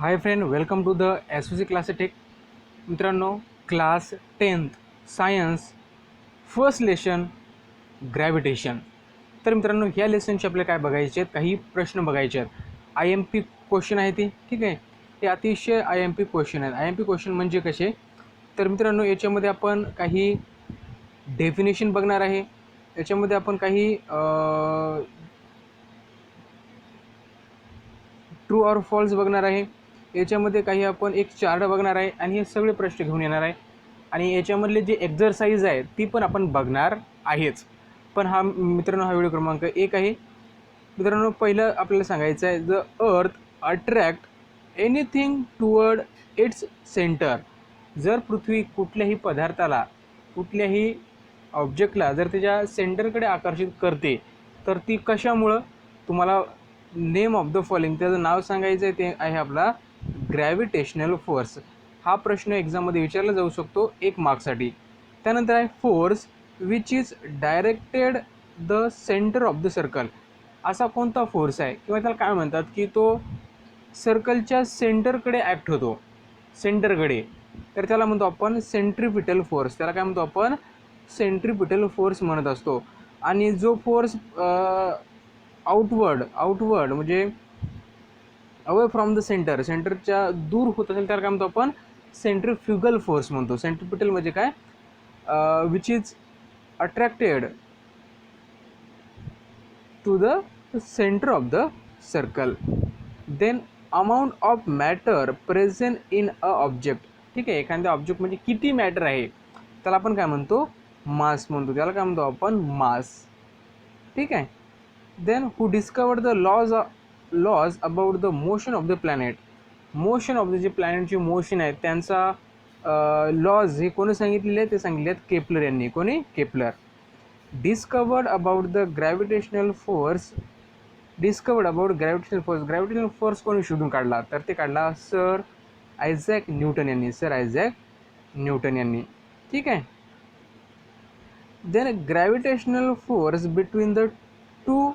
High friend, welcome to the S class tech. मित्रांनो, class 10th science first lesson gravitation. तर मित्रांनो, ह्या लेसनचे आपले काय बघायचे आहेत, काही प्रश्न बघायचे आहेत. आय एम पी क्वेश्चन आहे ते, ठीक आहे. हे अतिशय आय एम पी क्वेश्चन आहेत. आय एम पी क्वेश्चन म्हणजे कसे, तर मित्रांनो याच्यामध्ये आपण काही डेफिनेशन बघणार आहे. याच्यामध्ये आपण काही ट्रू ऑर फॉल्स बघणार आहे. याच्यामध्ये काही आपण एक चार्ट बघणार आहे आणि हे सगळे प्रश्न घेऊन येणार आहे. आणि याच्यामधले जे एक्झरसाइज आहे ती पण आपण बघणार आहेच. पण हा मित्रांनो, हा व्हिडिओ क्रमांक 1 आहे. मित्रांनो, पहिलं आपल्याला सांगायचं आहे, the earth attract anything toward its centre. जर पृथ्वी कुठल्याही पदार्थाला, कुठल्याही ऑब्जेक्टला जर त्याच्या सेंटरकडे आकर्षित करते, तर ती कशामुळं, तुम्हाला नेम ऑफ द फॉलोइंग त्याचं नाव सांगायचं आहे. ते आहे आपला ग्रॅव्हिटेशनल फोर्स. हा प्रश्न एक्झाममध्ये विचारला जाऊ शकतो 1 मार्क्ससाठी. त्यानंतर आहे force which is directed the centre of the circle. असा कोणता फोर्स आहे किंवा त्याला काय म्हणतात की तो सर्कलच्या सेंटरकडे ॲक्ट होतो, सेंटरकडे, तर त्याला म्हणतो आपण सेंट्रिपिटल फोर्स. त्याला काय म्हणतो आपण, सेंट्रिपिटल फोर्स म्हणत असतो. आणि जो फोर्स आउटवर्ड म्हणजे अवे फ्रॉम द सेंटर, सेंटरच्या दूर होत असेल त्याला काय म्हणतो आपण, सेंट्रिफ्युगल फोर्स म्हणतो. सेंट्रिपिटल म्हणजे काय, which is attracted to the centre of the circle. Then amount of matter present in a object. ठीक आहे, एखाद्या ऑब्जेक्ट म्हणजे किती मॅटर आहे त्याला आपण काय म्हणतो, मास म्हणतो. त्याला काय म्हणतो आपण, मास. ठीक आहे. Then who discovered the laws about the motion of the planet. Motion of the जे प्लॅनेटची मोशन आहे त्यांचा लॉज हे कोणी सांगितलेले आहे, ते सांगितले आहेत केपलर यांनी. कोणी, Kepler. Discovered about the gravitational force. Discovered about gravitational force. Gravitational force कोणी शोधून काढला, तर ते काढला सर आयझॅक न्यूटन यांनी. सर आयझॅक न्यूटन यांनी. ठीक आहे. Then gravitational force between the two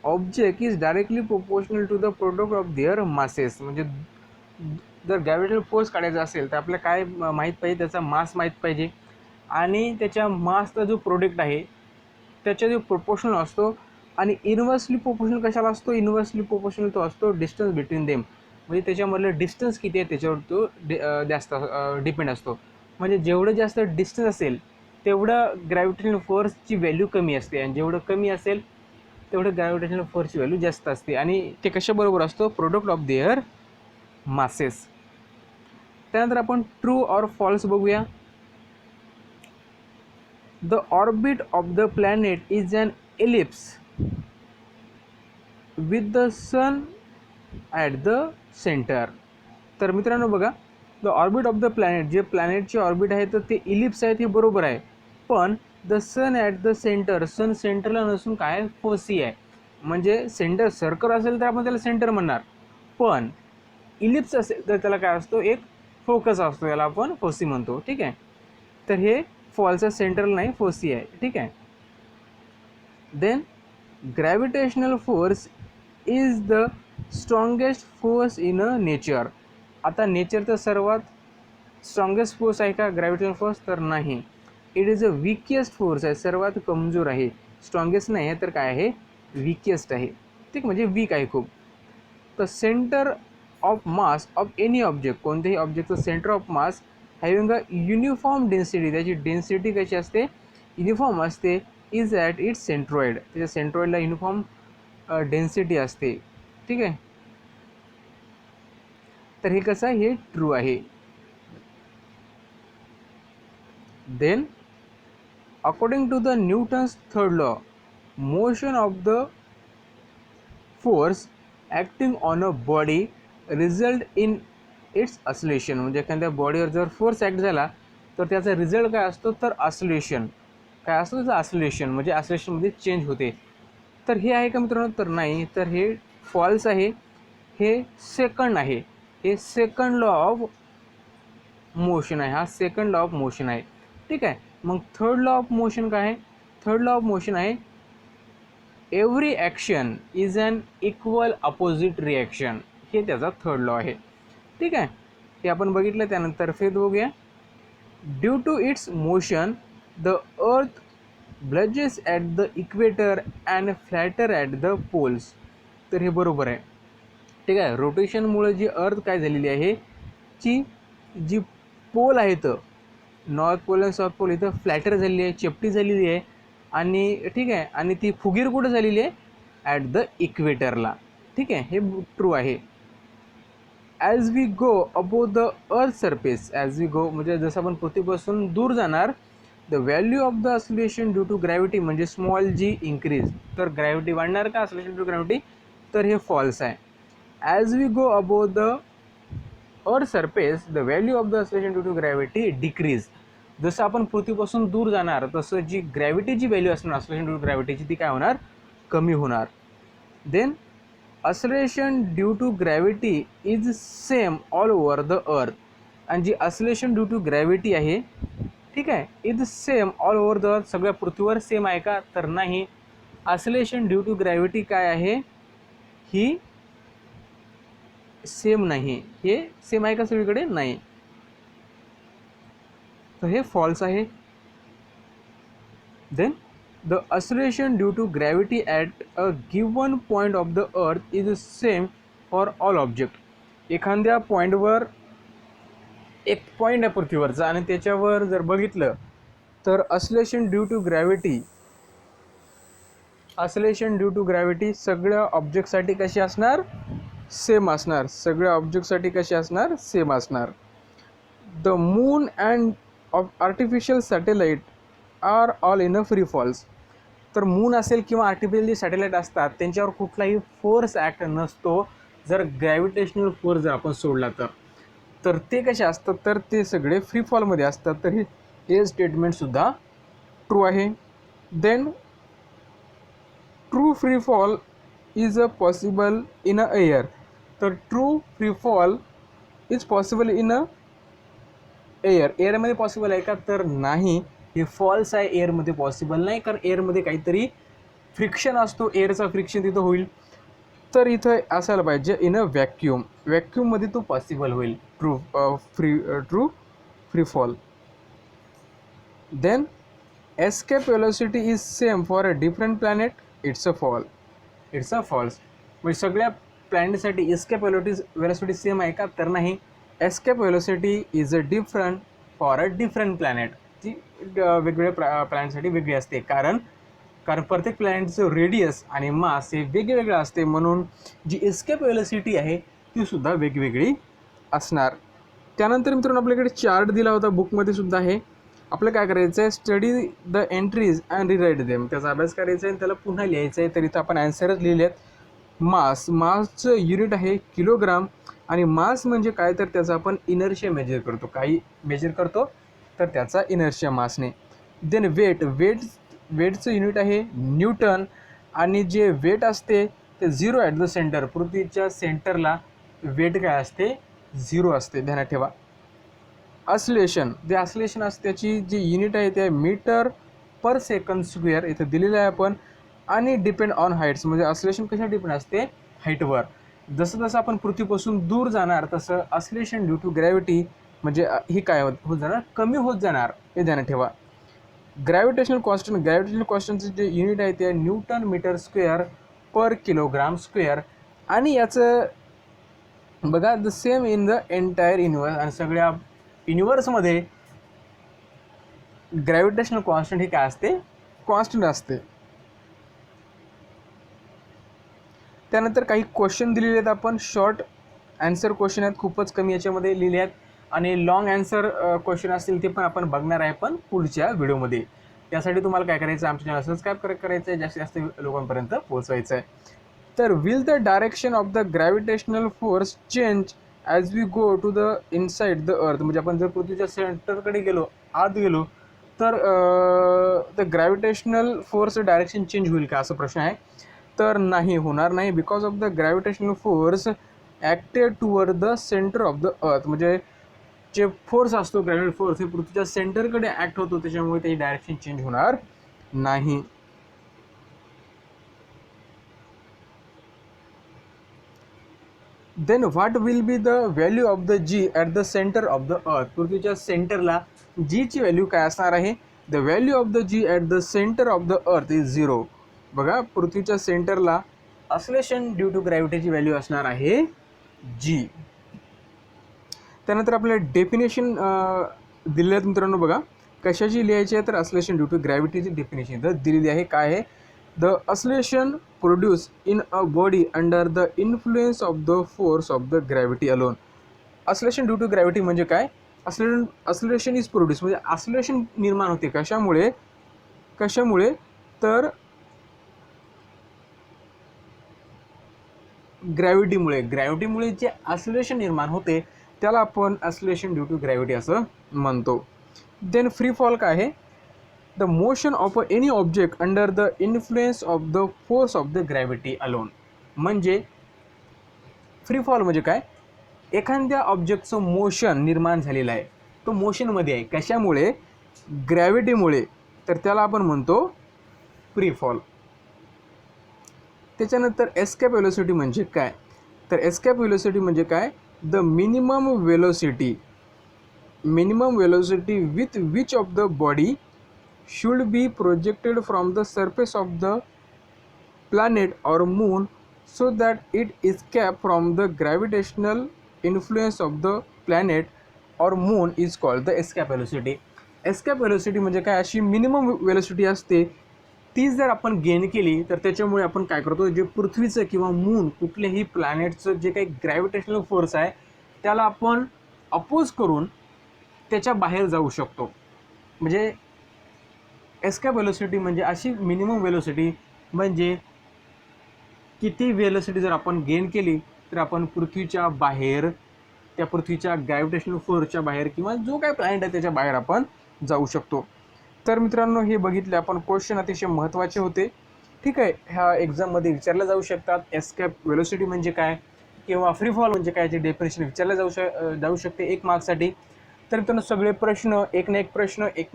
object is directly proportional to the product of their masses. म्हणजे जर ग्रॅव्हिटेशनल फोर्स काढायचा असेल तर आपल्याला काय माहीत पाहिजे, त्याचा मास माहीत पाहिजे आणि त्याच्या मासचा जो प्रोडक्ट आहे त्याच्या जो प्रोपोर्शनल असतो. आणि इन्व्हर्सली प्रोपोर्शनल कशाला असतो, इन्व्हर्सली प्रोपोर्शनल तो असतो डिस्टन्स बिटवीन देम. म्हणजे त्याच्यामधलं डिस्टन्स किती आहे त्याच्यावर तो जास्त डिपेंड असतो. म्हणजे जेवढं जास्त डिस्टन्स असेल तेवढं ग्रॅव्हिटेशनल फोर्सची व्हॅल्यू कमी असते आणि जेवढं कमी असेल तेवढं ग्रॅव्हिटेशनल फोर्सची व्हॅल्यू जास्त असते. आणि ते कशाबरोबर असतो, प्रोडक्ट ऑफ देअर मासेस. त्यानंतर आपण ट्रू ऑर फॉल्स बघूया. The orbit of the planet is an ellipse with the sun at the centre. तर मित्रांनो बघा, the orbit of the planet, जे प्लॅनेटचे ऑर्बिट आहे तर ते इलिप्स आहेत, हे बरोबर आहे. पण the sun at the centre, sun सेंटरला नसून काय, फोसी आहे. म्हणजे सेंटर सर्कल असेल तर आपण त्याला सेंटर म्हणणार, पण इलिप्स असेल तर त्याला काय असतो, एक फोकस असतो, याला आपण फोसी म्हणतो. ठीक आहे. तर हे फॉल्स सेंट्रल नाही, फोसी आहे. ठीक आहे. Then gravitational force is the strongest force in a nature. आता नेचरचा सर्वात स्ट्रॉंगेस्ट फोर्स आहे का ग्रॅव्हिटेशनल फोर्स, तर नाही. इट इज अ विकिएस्ट फोर्स आहे, सर्वात कमजोर आहे. स्ट्रॉंगेस्ट नाही आहे तर काय आहे, विकिएस्ट आहे. ठीक, म्हणजे वीक आहे खूप. तर centre of mass of any object, कोणत्याही ऑब्जेक्टचं centre of mass having a uniform density, त्याची डेन्सिटी कशी असते, युनिफॉर्म असते. इज ॲट इट्स सेंट्रॉइड, त्याच्या सेंट्रॉइडला युनिफॉर्म डेन्सिटी असते. ठीक आहे. तर हे कसं आहे, हे ट्रू आहे. Then according to the Newton's third law, motion of the force acting on a body result in its oscillation. म्हणजे एखाद्या बॉडीवर जर फोर्स ॲक्ट झाला तर त्याचा रिझल्ट काय असतो, तर ऑसिलेशन. काय असतो त्याचं, ऑसिलेशन. म्हणजे ऑसिलेशनमध्ये चेंज होते. तर हे आहे का मित्रांनो, तर नाही. तर हे फॉल्स आहे. हे सेकंड आहे. हे सेकंड लॉ ऑफ मोशन आहे. हा सेकंड लॉ ऑफ मोशन आहे. ठीक आहे. मग थर्ड लॉ ऑफ मोशन काय आहे, थर्ड लॉ ऑफ मोशन आहे every action is an equal opposite reaction. हे त्याचा थर्ड लॉ आहे. ठीक आहे, हे आपण बघितलं. त्यानंतर फिफ्थ बघूया. Due to its motion the earth bulges at the equator and flatter at the poles. तर हे बरोबर आहे. ठीक आहे, रोटेशनमुळे जी अर्थ काय झालेली आहे, जी पोल आहेत नॉर्थ पोल आणि साऊथ पोल इथं फ्लॅटर झालेली आहे, चेपटी झालेली आहे. आणि ठीक आहे, आणि ती फुगीर कुठं झालेली आहे, ॲट द इक्वेटरला. ठीक आहे, हे ट्रू आहे. As we go above the earth surface, as we go म्हणजे जसं आपण पृथ्वीपासून दूर जाणार, the value of the acceleration due to gravity म्हणजे स्मॉल जी इन्क्रीज. तर ग्रॅव्हिटी वाढणार का असोलेशन ड्यू टू ग्रॅव्हिटी, तर हे फॉल्स आहे. As we go above the earth surface the value of the acceleration due to gravity decrease. जसं आपण पृथ्वीपासून दूर जाणार तसं जी ग्रॅव्हिटीची व्हॅल्यू असणार असोलेशन ड्यू टू ग्रॅव्हिटीची ती काय होणार, कमी होणार. Then acceleration due to gravity is same all over the earth. आणि g acceleration due to gravity आहे, ठीक आहे, is same all over the earth, सगळ्या पृथ्वीवर सेम आहे का, तर नाही. असोलेशन ड्यू टू ग्रॅव्हिटी काय आहे, ही सेम नाही. हे सेम आहे का सगळीकडे, नाही. तर हे फॉल्स आहे. Then the acceleration due to gravity at a given point of the earth is same for all object. एखाद्या पॉईंटवर, एक पॉईंट आहे पृथ्वीवरचा आणि त्याच्यावर जर बघितलं तर असोलेशन ड्यू टू ग्रॅव्हिटी सगळ्या ऑब्जेक्टसाठी कशी असणार, सेम असणार. सगळ्या ऑब्जेक्टसाठी कशी असणार, सेम असणार. The moon and artificial satellite are all in a free falls. तर मून असेल किंवा आर्टिफिशियल जे सॅटेलाइट असतात त्यांच्यावर कुठलाही फोर्स ॲक्ट नसतो जर ग्रॅव्हिटेशनल फोर्स जर आपण सोडला तर ते कसे असतात, तर ते सगळे फ्री फॉलमध्ये असतात. तर हे स्टेटमेंटसुद्धा ट्रू आहे. Then true free fall is a possible in a air. तर true free fall is possible in a एअरमध्ये पॉसिबल आहे का, तर नाही. हे फॉल्स आहे, एअरमध्ये पॉसिबल नाही. कारण एअरमध्ये काहीतरी फ्रिक्शन असतो, एअरचा फ्रिक्शन तिथं होईल. तर इथं असायला पाहिजे इन अ व्हॅक्यूममध्ये तो पॉसिबल होईल. True free fall. Then escape velocity is same for a different planet, it's a false. म्हणजे सगळ्या प्लॅनेटसाठी एस्केप वेलोसिटी सेम आहे का, तर नाही. Escape velocity is a different for a different planet. ती वेगवेगळ्या प्लॅनेटसाठी वेगळी असते. कारण प्रत्येक प्लॅनेटचं रेडियस आणि मास हे वेगवेगळं असते, म्हणून जी एस्केप वेलोसिटी आहे ती सुद्धा वेगवेगळी असणार. त्यानंतर मित्रांनो आपल्याकडे चार्ट दिला होता, बुकमध्ये सुद्धा आहे. आपलं काय करायचं आहे, study the entries and rewrite them. त्याचा अभ्यास करायचा आहे आणि त्याला पुन्हा लिहायचं आहे. तर इथं आपण ॲन्सरच लिहिले आहेत. मासचं युनिट आहे किलोग्राम. आणि मास म्हणजे काय, तर त्याचा आपण इनर्शिया मेजर करतो. काही मेजर करतो तर त्याचा इनर्शिया मासने. देन वेटचं युनिट आहे न्यूटन. आणि जे वेट असते ते 0 ॲट द सेंटर. पृथ्वीच्या सेंटरला वेट काय असते, 0 असते, ध्यानात ठेवा. जे असलेशन असते त्याची जी युनिट आहे ते मीटर पर सेकंड स्क्वेअर इथं दिलेलं आहे आपण. आणि डिपेंड ऑन हाईट्स, म्हणजे असलेशन कशा डिपेंड असते, हाईटवर. जसं जसं आपण पृथ्वीपासून दूर जाणार तसं असलेशन ड्यू टू ग्रॅव्हिटी म्हणजे ही काय होत जाणार, कमी होत जाणार, हे ध्यानात ठेवा. ग्रॅव्हिटेशनल कॉन्स्टंटचं जे युनिट आहे ते न्यूटन मीटर स्क्वेअर पर किलोग्राम स्क्वेअर. आणि याचं बघा the same in the entire universe. आणि सगळ्या युनिवर्समध्ये ग्रॅव्हिटेशनल कॉन्स्टंट ही काय असते, कॉन्स्टंट असते. त्यानंतर काही क्वेश्चन दिलेले आहेत, आपण शॉर्ट ॲन्सर क्वेश्चन आहेत, खूपच कमी याच्यामध्ये लिहिले आहेत. आणि लॉंग ॲन्सर क्वेश्चन असतील ते पण आपण बघणार आहे पण पुढच्या व्हिडिओमध्ये. त्यासाठी तुम्हाला काय करायचं, आमच्या चॅनल सबस्क्राईब करायचं आहे, जास्तीत जास्त लोकांपर्यंत पोहोचवायचं आहे. तर will the direction of the gravitational force change as we go to the inside the earth. म्हणजे आपण जर पृथ्वीच्या सेंटरकडे गेलो, आत गेलो, तर the gravitational force direction change होईल का, असा प्रश्न आहे. तर नाही, होणार नाही. Because of the gravitational force acted toward the centre of the earth. म्हणजे जे फोर्स असतो ग्रॅव्हिटेशनल फोर्स हे पृथ्वीच्या सेंटरकडे ॲक्ट होतो, त्याच्यामुळे त्याची डायरेक्शन चेंज होणार नाही. Then what will be the value of the G at the centre of the earth. पृथ्वीच्या सेंटरला जीची व्हॅल्यू काय असणार आहे? The value of the G at the centre of the earth is 0. बघा, पृथ्वीच्या सेंटरला ऑसिलेशन ड्यू टू ग्रॅव्हिटीची व्हॅल्यू असणार आहे जी. त्यानंतर आपल्याला डेफिनेशन दिलेलं आहेत मित्रांनो. बघा कशाची लिहायची आहे तर ऑसिलेशन ड्यू टू ग्रॅव्हिटीची डेफिनेशन तर दिलेली आहे. काय आहे? The oscillation produce in a body under the influence of the force of the gravity alone. Oscillation due to gravity म्हणजे काय? ऑसिलेशन इज प्रोड्यूस म्हणजे ऑसिलेशन निर्माण होते कशामुळे? तर ग्रॅव्हिटीमुळे जे ऑसिलेशन निर्माण होते त्याला आपण ऑसिलेशन ड्यू टू ग्रॅव्हिटी असं म्हणतो. देन फ्री फॉल काय आहे? The motion of any object under the influence of the force of the gravity alone. म्हणजे फ्री फॉल म्हणजे काय? एखाद्या ऑब्जेक्टचं मोशन निर्माण झालेलं आहे, तो मोशनमध्ये आहे कशामुळे? ग्रॅव्हिटीमुळे, तर त्याला आपण म्हणतो फ्री फॉल. त्याच्यानंतर एस्केप व्हेलोसिटी म्हणजे काय? तर एस्केप व्हेलोसिटी म्हणजे काय? The minimum velocity with which of the body should be projected from the surface of the planet or moon so that it escape from the gravitational influence of the planet or moon is called the escape velocity. escape velocity म्हणजे काय? अशी minimum velocity असते, ती जर आपण gain केली तर त्याच्यामुळे आपण काय करतो? जे पृथ्वीचं किंवा मून कुठल्याही प्लॅनेटचं जे काही ग्रॅव्हिटेशनल फोर्स आहे त्याला आपण अपोज करून त्याच्या बाहेर जाऊ शकतो. म्हणजे एस्केप वेलोसिटी म्हणजे अशी मिनिमम वेलोसिटी, म्हणजे किती वेलोसिटी जर आपण गेन केली तर आपण पृथ्वीच्या बाहेर, त्या पृथ्वीच्या ग्रॅव्हिटेशनल फोर्सच्या बाहेर किंवा जो काय प्लॅनेट आहे त्याच्या बाहेर आपण जाऊ शकतो. तर मित्रांनो, हे बघितले आपण. क्वेश्चन अतिशय महत्त्वाचे होते. ठीक आहे, ह्या एक्झाममध्ये विचारल्या जाऊ शकतात. एस्केप वेलोसिटी म्हणजे काय किंवा फ्री फॉल म्हणजे काय, याची डेफिनेशन विचारल्या जाऊ शकते 1 मार्क्ससाठी. तर मित्रांनो, सगळे प्रश्न एक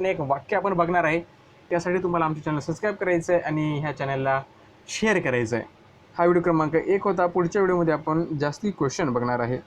ना एक वाक्य आपण बघणार आहे. त्यासाठी तुम्हाला आमच्या चॅनल सबस्क्राईब करायचं आहे आणि ह्या चॅनलला शेअर करायचं आहे. हा व्हिडिओ क्रमांक 1 होता. पुढच्या व्हिडिओमध्ये आपण जास्ती क्वेश्चन बघणार आहे.